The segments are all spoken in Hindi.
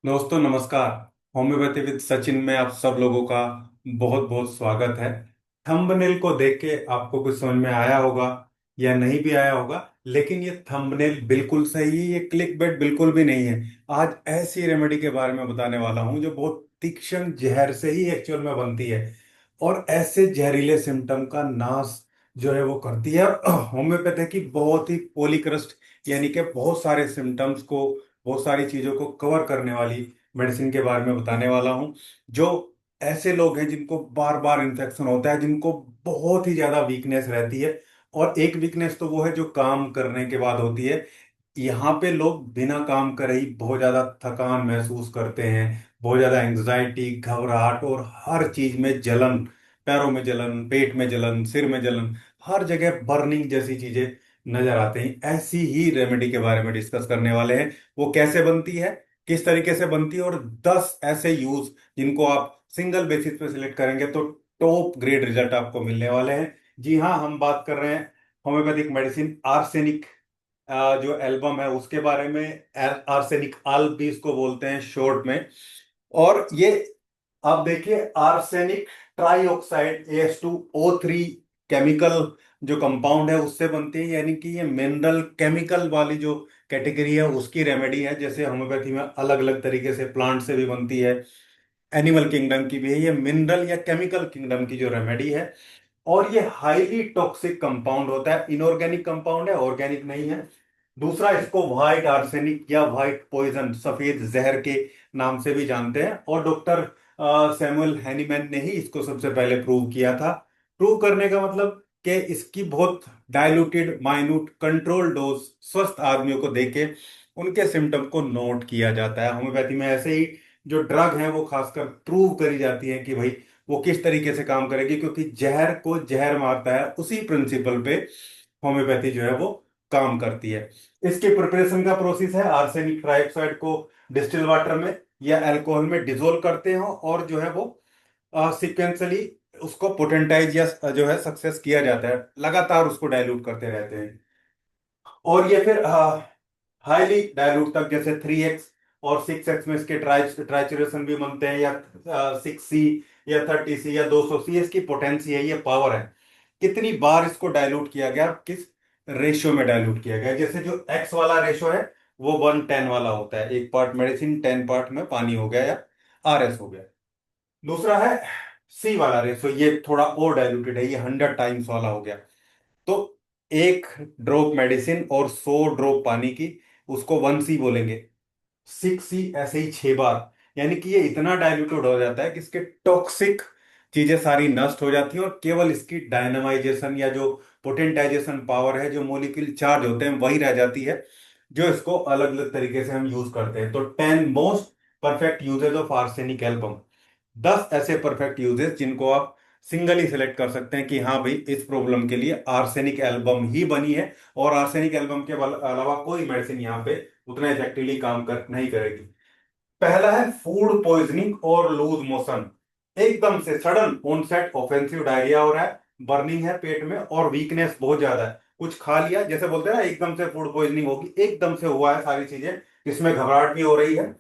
दोस्तों नमस्कार। होम्योपैथी विद सचिन में आप सब लोगों का बहुत बहुत स्वागत है। थंबनेल को देख के आपको कुछ समझ में आया होगा या नहीं भी आया होगा, लेकिन ये थंबनेल बिल्कुल सही है, ये क्लिकबेट बिल्कुल भी नहीं है। आज ऐसी रेमेडी के बारे में बताने वाला हूं जो बहुत तीक्ष्ण जहर से ही एक्चुअल में बनती है और ऐसे जहरीले सिम्टम का नाश जो है वो करती है। होम्योपैथी की बहुत ही पॉलीक्रस्ट यानी कि बहुत सारे सिम्टम्स को, बहुत सारी चीजों को कवर करने वाली मेडिसिन के बारे में बताने वाला हूं। जो ऐसे लोग हैं जिनको बार बार इन्फेक्शन होता है, जिनको बहुत ही ज्यादा वीकनेस रहती है, और एक वीकनेस तो वो है जो काम करने के बाद होती है। यहाँ पे लोग बिना काम करे ही बहुत ज्यादा थकान महसूस करते हैं, बहुत ज्यादा एंग्जाइटी, घबराहट और हर चीज में जलन, पैरों में जलन, पेट में जलन, सिर में जलन, हर जगह बर्निंग जैसी चीजें नजर आते हैं। ऐसी ही रेमेडी के बारे में डिस्कस करने वाले हैं। वो कैसे बनती है, किस तरीके से बनती है, और 10 ऐसे यूज जिनको आप सिंगल बेसिस पे सिलेक्ट करेंगे तो टॉप ग्रेड रिजल्ट आपको मिलने वाले हैं। जी हाँ, हम बात कर रहे हैं होम्योपैथिक मेडिसिन आर्सेनिक जो एल्बम है उसके बारे में। आर्सेनिक आल्ब भी इसको बोलते हैं शॉर्ट में। और ये आप देखिए, आर्सेनिक ट्राईऑक्साइड AS2O3 केमिकल जो कंपाउंड है उससे बनती है, यानी कि ये मिनरल केमिकल वाली जो कैटेगरी है उसकी रेमेडी है। जैसे होम्योपैथी में अलग अलग तरीके से प्लांट से भी बनती है, एनिमल किंगडम की भी है, ये मिनरल या केमिकल किंगडम की जो रेमेडी है। और ये हाईली टॉक्सिक कंपाउंड होता है, इनऑर्गेनिक कंपाउंड है, ऑर्गेनिक नहीं है। दूसरा, इसको व्हाइट आर्सेनिक या व्हाइट पॉइजन, सफेद जहर के नाम से भी जानते हैं, और डॉक्टर सैमुअल हैनीमैन ने ही इसको सबसे पहले प्रूव किया था। प्रूव करने का मतलब कि इसकी बहुत डाइल्यूटेड माइन्यूट कंट्रोल डोज स्वस्थ आदमियों को देके उनके सिम्टम को नोट किया जाता है। होम्योपैथी में ऐसे ही जो ड्रग है वो खासकर प्रूव करी जाती है कि भाई वो किस तरीके से काम करेगी, क्योंकि जहर को जहर मारता है, उसी प्रिंसिपल पे होम्योपैथी जो है वो काम करती है। इसके प्रिपरेशन का प्रोसेस है, आर्सेनिक ट्राइऑक्साइड को डिस्टिल वाटर में या अल्कोहल में डिसोल्व करते हो, और जो है वो सिक्वेंसली उसको पोटेंटाइज या जो है सक्सेस किया जाता है, लगातार उसको डाइल्यूट करते रहते हैं। और ये फिर हाईली डायलूट तक, जैसे 3x और 6x में इसके ट्राइचुरेशन भी बनते हैं, या 6C या 30C या 200C इसकी पोटेंसी है, ये पावर है। कितनी बार इसको डाइल्यूट किया गया, किस रेशियो में डाइल्यूट किया गया। जैसे जो x वाला रेशियो है वो 1:10 वाला होता है, 1 पार्ट मेडिसिन 10 पार्ट में पानी हो गया या RS हो गया। दूसरा है C वाला रेशियो, ये थोड़ा और डाइल्यूटेड है, ये 100 टाइम्स वाला हो गया। तो 1 ड्रॉप मेडिसिन और 100 ड्रॉप पानी की, उसको 1C बोलेंगे। 6C ऐसे ही 6 बार, यानी कि ये इतना डाइल्यूटेड हो जाता है कि इसके टॉक्सिक चीजें सारी नष्ट हो जाती हैं, और केवल इसकी डायनामाइजेशन या जो पोटेंटाइजेशन पावर है, जो मोलिक्यूल चार्ज होते हैं, वही रह जाती है, जो इसको अलग अलग तरीके से हम यूज करते हैं। तो 10 most perfect uses of arsenic album, 10 ऐसे परफेक्ट यूजेस जिनको आप सिंगल ही सिलेक्ट कर सकते हैं कि हाँ भाई इस प्रॉब्लम के लिए आर्सेनिक एल्बम ही बनी है, और आर्सेनिक एल्बम के अलावा कोई मेडिसिन यहाँ पे उतना इफेक्टिवली काम कर नहीं करेगी। पहला है फूड पॉइजनिंग और लूज मोशन, एकदम से सडन ऑनसेट ऑफेंसिव डायरिया हो रहा है, बर्निंग है पेट में और वीकनेस बहुत ज्यादा है। कुछ खा लिया, जैसे बोलते हैं ना एकदम से फूड पॉइजनिंग होगी, एकदम से हुआ है सारी चीजें, जिसमें घबराहट भी हो रही है।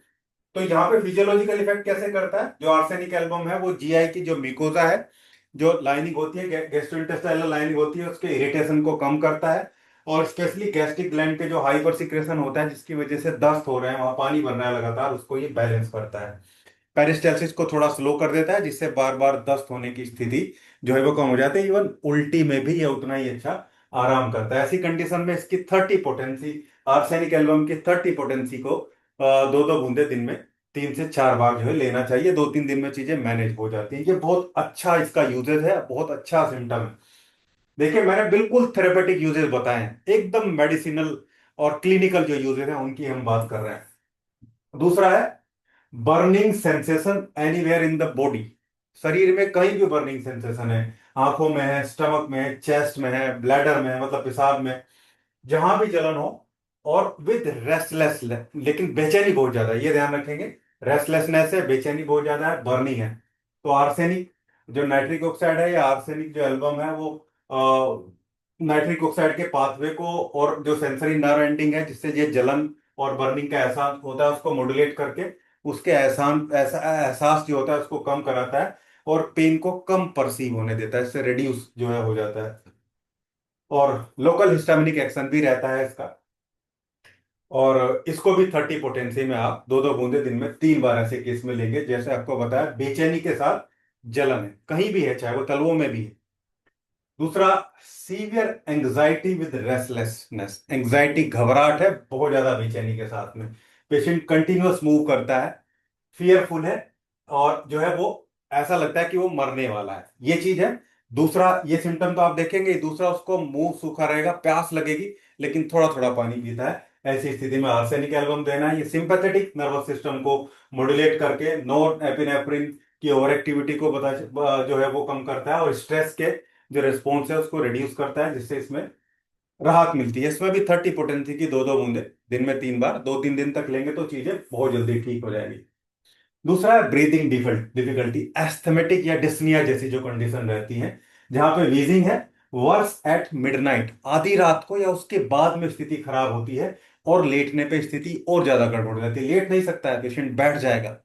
तो यहाँ पे फिजियोलॉजिकल इफेक्ट कैसे करता है, जो आर्सेनिक एल्बम है वो GI की जो मिकोजा है, जो लाइनिंग होती है, गैस्ट्रोइंटेस्टाइनल लाइनिंग होती है, उसके इरिटेशन को कम करता है। और स्पेशली गैस्ट्रिक ग्लैंड के जो हाइपर सिक्रेशन होता है, जिसकी वजह से दस्त हो रहे हैं, वहां पानी बन रहा है लगातार, उसको ये बैलेंस करता है। पेरिस्टालसिस को थोड़ा स्लो कर देता है, जिससे बार बार दस्त होने की स्थिति जो है वो कम हो जाती है। इवन उल्टी में भी ये उतना ही अच्छा आराम करता है। ऐसी कंडीशन में इसकी 30 पोटेंसी, आर्सेनिक एल्बम की 30 पोटेंसी को 2-2 बूंदे दिन में 3 से 4 बार जो है लेना चाहिए। 2-3 दिन में चीजें मैनेज हो जाती हैं। ये बहुत अच्छा इसका यूजेज है, बहुत अच्छा सिम्टम है। देखिए, मैंने बिल्कुल थेरेपेटिक यूजेज बताए हैं, एकदम मेडिसिनल और क्लिनिकल जो यूजेज हैं उनकी हम बात कर रहे हैं। दूसरा है burning sensation anywhere in the body, शरीर में कहीं भी बर्निंग सेंसेशन है, आंखों में है, स्टमक में है, चेस्ट में है, ब्लैडर में है, मतलब पेशाब में, जहां भी जलन हो, और विद रेस्टलेस, लेकिन बेचैनी बहुत ज्यादा है, ये ध्यान रखेंगे। रेस्टलेसनेस है, बेचैनी बहुत ज्यादा है, बर्निंग है, तो आर्सेनिक जो नाइट्रिक ऑक्साइड है या आर्सेनिक जो एल्बम है वो नाइट्रिक ऑक्साइड के पाथवे को, और जो सेंसरी नर्व एंडिंग है जिससे ये जलन और बर्निंग का एहसास होता है, उसको मॉड्यूलेट करके उसके एहसान ऐसा एहसास जो होता है उसको कम कराता है, और पेन को कम परसीव होने देता है, इससे रिड्यूस जो है हो जाता है। और लोकल हिस्टामिनिक एक्शन भी रहता है इसका। और इसको भी 30 पोटेंसी में आप दो दो बूंदे दिन में 3 बार ऐसे केस में लेंगे, जैसे आपको बताया बेचैनी के साथ जलन है, कहीं भी है, चाहे वो तलवों में भी है। दूसरा, severe anxiety with restlessness, anxiety घबराहट है बहुत ज्यादा बेचैनी के साथ में, पेशेंट कंटिन्यूअस मूव करता है, फियरफुल है, और जो है वो ऐसा लगता है कि वो मरने वाला है, ये चीज है। दूसरा, ये सिम्टम तो आप देखेंगे। दूसरा, उसको मुंह सूखा रहेगा, प्यास लगेगी, लेकिन थोड़ा थोड़ा पानी पीता है। ऐसी स्थिति में आर्सेनिक एल्बम देना है। ये सिंपैथेटिक नर्वस सिस्टम को मॉड्यूलेट करके नॉर एपिनेफ्रिन की ओवर एक्टिविटी को जो है वो कम करता है, और स्ट्रेस के जो रिस्पॉन्स है उसको रिड्यूस करता है, जिससे इसमें राहत मिलती है। इसमें भी 30 पोटेंसी की दो दो बूंदे दिन में 3 बार 2-3 दिन तक लेंगे तो चीजें बहुत जल्दी ठीक हो जाएगी। दूसरा है ब्रीदिंग डिफिकल्टी, एस्थमेटिक या डिस्निया जैसी जो कंडीशन रहती है, जहां पे वीजिंग है, वर्स एट मिडनाइट, आधी रात को या उसके बाद में स्थिति खराब होती है, और लेटने पे स्थिति और ज्यादा गड़बड़ हो जाती है। लेट नहीं सकता है, पेशेंट बैठ जाएगा।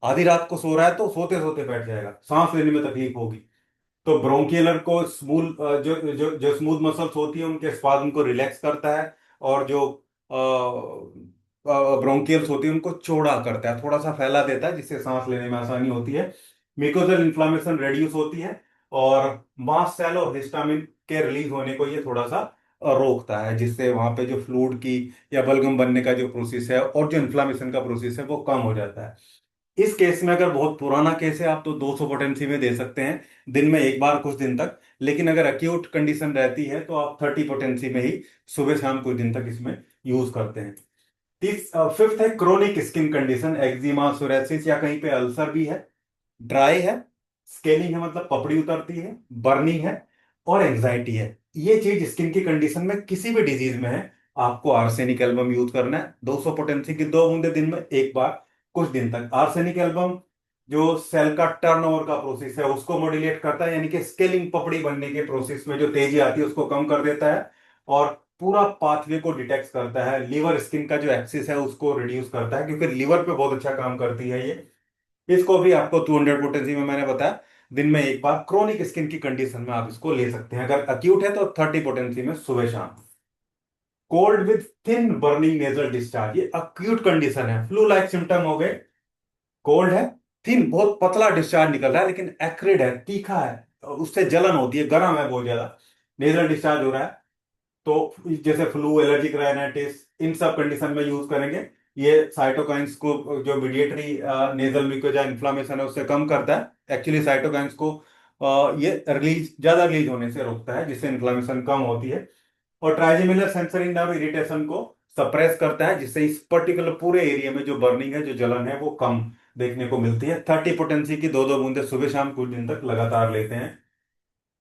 आधी रात को सो रहा है तो सोते सोते बैठ जाएगा, सांस लेने में तकलीफ होगी। तो ब्रोंकियलर को स्मूथ, जो जो जो स्मूथ मसल्स होती है उनके स्पाज्म को रिलैक्स करता है, और जो ब्रोंकियल्स होती है उनको चौड़ा करता है, थोड़ा सा फैला देता है, जिससे सांस लेने में आसानी होती है। म्यूकोजल इन्फ्लामेशन रेड्यूस होती है, और मास्ट सेल और हिस्टामिन के रिलीज होने को ये थोड़ा सा रोकता है, जिससे वहां पे जो फ्लूइड की या बलगम बनने का जो प्रोसेस है और जो इन्फ्लामेशन का प्रोसेस है वो कम हो जाता है। इस केस में अगर बहुत पुराना केस है, आप तो 200 पोटेंसी में दे सकते हैं दिन में 1 बार कुछ दिन तक। लेकिन अगर अक्यूट कंडीशन रहती है तो आप 30 पोटेंसी में ही सुबह शाम कुछ दिन तक इसमें यूज करते हैं। फिफ्थ है chronic skin condition, eczema, psoriasis या कहीं पे अल्सर भी है, ड्राई है, स्केलिंग है मतलब पपड़ी उतरती है, बर्निंग है, और एंजाइटी है। ये चीज स्किन की कंडीशन में किसी भी डिजीज में है, आपको आर्सेनिक एल्बम यूज करना है। 200 पोटेंसी की दो बूंदे दिन में 1 बार कुछ दिन तक। आर्सेनिक एल्बम जो सेल का टर्नओवर का प्रोसेस है उसको मॉड्यूलेट करता है, यानी कि स्केलिंग, पपड़ी बनने के प्रोसेस में जो तेजी आती है उसको कम कर देता है, और पूरा पाथवे को डिटेक्ट करता है। लीवर स्किन का जो एक्सिस है उसको रिड्यूस करता है, क्योंकि लीवर पे बहुत अच्छा काम करती है ये। इसको भी आपको 200 पोटेंसी में मैंने बताया दिन में 1 बार, क्रोनिक स्किन की कंडीशन में आप इसको ले सकते हैं। अगर अक्यूट है तो 30 पोटेंसी में सुबह शाम। Cold with thin burning nasal discharge, ये अक्यूट कंडीशन है, फ्लू लाइक सिम्टम हो गए, कोल्ड है, थिन बहुत पतला डिस्चार्ज निकल रहा है, लेकिन एक्रिड है, तीखा है, और उससे जलन होती है, गर्म है बहुत ज्यादा, नेजल डिस्चार्ज हो रहा है। तो जैसे फ्लू, एलर्जिक राइनाइटिस, इन सब कंडीशन में यूज करेंगे। ये साइटोकाइंस को, जो मीडिएटरी नेजल म्यूकोजा इन्फ्लामेशन है उससे कम करता है। एक्चुअली साइटोकाइंस को ये रिलीज, ज्यादा रिलीज होने से रोकता है, जिससे इन्फ्लामेशन कम होती है। और ट्राइजेमिनल सेंसरी नर्व इरिटेशन को सप्रेस करता है, जिससे इस पर्टिकुलर पूरे एरिया में जो बर्निंग है, जो जलन है, वो कम देखने को मिलती है। 30 पोटेंसी की दो दो बूंदे सुबह शाम कुछ दिन तक लगातार लेते हैं।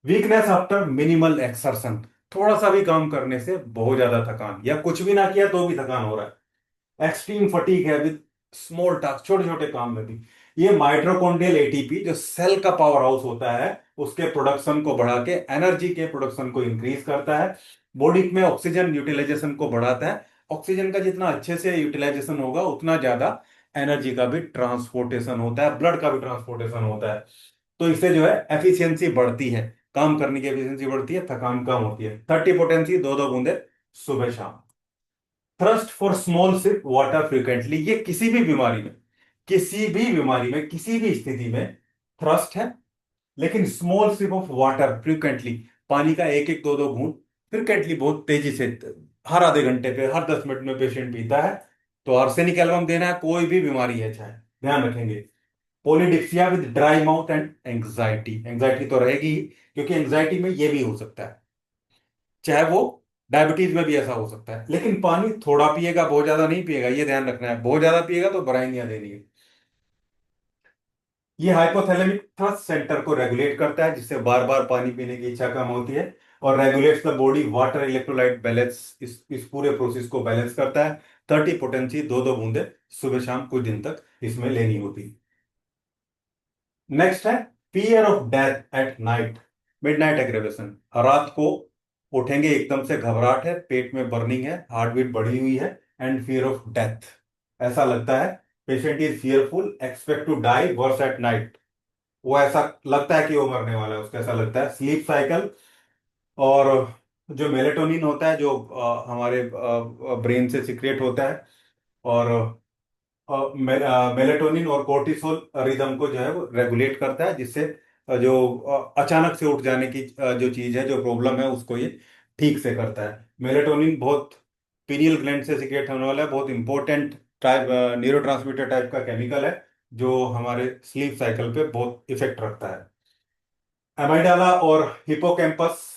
वीकनेस आफ्टर मिनिमल एक्सर्शन, थोड़ा सा भी काम करने से बहुत ज्यादा थकान, या कुछ भी ना किया तो भी थकान हो रहा है। एक्सट्रीम फटीग है विद स्मॉल टास्क, छोटे छोटे काम में भी। ये माइटोकॉन्ड्रियल एटीपी जो सेल का पावर हाउस होता है उसके प्रोडक्शन को बढ़ा के एनर्जी के प्रोडक्शन को इंक्रीज करता है। बॉडी में ऑक्सीजन यूटिलाइजेशन को बढ़ाता है। ऑक्सीजन का जितना अच्छे से यूटिलाइजेशन होगा उतना ज्यादा एनर्जी का भी ट्रांसपोर्टेशन होता है, ब्लड का भी ट्रांसपोर्टेशन होता है। तो इससे जो है एफिशिएंसी बढ़ती है, काम करने की एफिशिएंसी बढ़ती है, थकान कम होती है। 30 पोटेंसी दो दो बूंदे सुबह शाम। Thrust for small sip water frequently, ये किसी भी बीमारी में, किसी भी बीमारी में, किसी भी स्थिति में थ्रस्ट है, लेकिन small sip of water frequently, पानी का एक एक दो दो घूंट फ्रिक्वेंटली, बहुत तेजी से, हर आधे घंटे पे, हर 10 मिनट में पेशेंट पीता है, तो आर्सेनिक एल्बम देना है। कोई भी बीमारी है चाहे, ध्यान रखेंगे। Polydipsia with dry mouth and anxiety, anxiety तो रहेगी ही, क्योंकि एंग्जाइटी में ये भी हो सकता है, चाहे वो डायबिटीज में भी ऐसा हो सकता है। लेकिन पानी थोड़ा पिएगा, बहुत ज्यादा नहीं पिएगा, ये ध्यान रखना है। बहुत ज्यादा पिएगा तो ब्राइनिया देनी है। ये हाइपोथैलेमिक थ्रस्ट सेंटर को रेगुलेट करता है, जिससे बार बार पानी पीने की इच्छा कम होती है, और regulates the body water electrolyte balance, इस पूरे प्रोसेस को बैलेंस करता है। 30 पोटेंसी दो दो बूंदे सुबह शाम कुछ दिन तक इसमें लेनी होती है। नेक्स्ट है fear of death at night, midnight aggravation, रात को उठेंगे एकदम से घबराहट है, पेट में बर्निंग है, हार्ट बीट बढ़ी हुई है, एंड फियर ऑफ डेथ, ऐसा लगता है patient is fearful, expect to die, worse at night. वो ऐसा लगता है कि वो मरने वाला है, उसको ऐसा लगता है। स्लीप साइकिल, और जो मेलेटोनिन होता है, जो हमारे ब्रेन से सिक्रिएट होता है, और मेलेटोनिन और कोर्टिसोल रिदम को जो है वो रेगुलेट करता है, जिससे जो अचानक से उठ जाने की जो चीज है, जो प्रॉब्लम है, उसको ये ठीक से करता है। मेलेटोनिन बहुत पीनियल ग्लैंड से सिक्रिएट होने वाला है, बहुत इंपॉर्टेंट टाइप न्यूरोट्रांसमीटर टाइप का केमिकल है, जो हमारे स्लीप साइकिल पे बहुत इफेक्ट रखता है। एमाइडाला और हिपोकैम्पस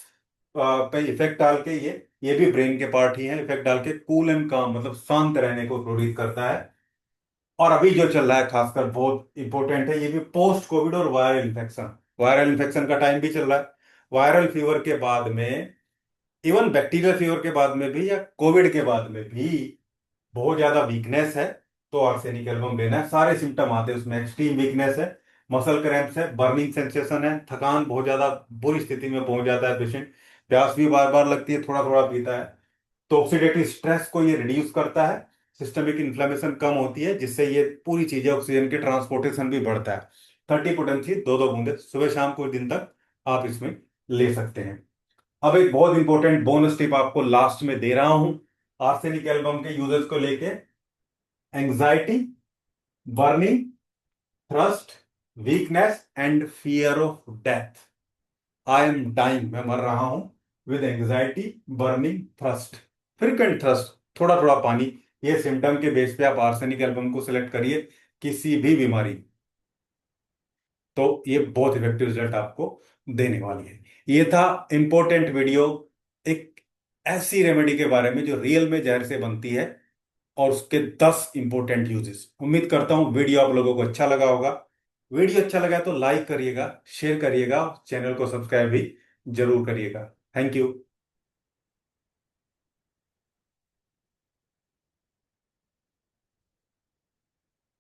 पे इफेक्ट डाल के ये भी ब्रेन के पार्ट ही है, इफेक्ट डाल के कूल एंड काम, मतलब शांत रहने को प्रेरित करता है। और अभी जो चल रहा है खासकर बहुत इंपॉर्टेंट है, ये भी पोस्ट कोविड और वायरल इन्फेक्शन। वायरल इन्फेक्शन का टाइम भी चल रहा है। वायरल फीवर के बाद में, इवन बैक्टीरियल फीवर के बाद में भी, या कोविड के बाद में भी बहुत ज्यादा वीकनेस है, तो आर्सेनिक एल्बम लेना है। सारे सिम्टम आते हैं उसमें, एक्सट्रीम वीकनेस है, मसल क्रैम्प्स है, बर्निंग सेंसेशन है, थकान, बहुत ज्यादा बुरी स्थिति में पहुंच जाता है पेशेंट, प्यास भी बार बार लगती है, थोड़ा थोड़ा पीता है। तो ऑक्सीडेटिव स्ट्रेस को ये रिड्यूस करता है, सिस्टमिक इन्फ्लेमेशन कम होती है, जिससे ये पूरी चीजें, ऑक्सीजन की ट्रांसपोर्टेशन भी बढ़ता है। 30 पोटेंसी, दो दो बूंदे सुबह शाम कुछ दिन तक आप इसमें ले सकते हैं। अब एक बहुत इंपॉर्टेंट बोनस टिप आपको लास्ट में दे रहा हूं आर्सेनिक एल्बम के यूजेस को लेके। Anxiety, burning, thrust, weakness and fear of death. I am dying, मैं मर रहा हूं, with anxiety, burning, thrust, frequent thrust, थोड़ा थोड़ा पानी। ये सिम्टम के बेस पे आप आर्सेनिक एल्बम को सिलेक्ट करिए किसी भी बीमारी, तो ये बहुत इफेक्टिव रिजल्ट आपको देने वाली है। ये था इंपॉर्टेंट वीडियो, एक ऐसी रेमेडी के बारे में जो रियल में जहर से बनती है, और उसके 10 इंपॉर्टेंट यूजेस। उम्मीद करता हूं वीडियो आप लोगों को अच्छा लगा होगा। वीडियो अच्छा लगा तो लाइक करिएगा, शेयर करिएगा, चैनल को सब्सक्राइब भी जरूर करिएगा। Thank you.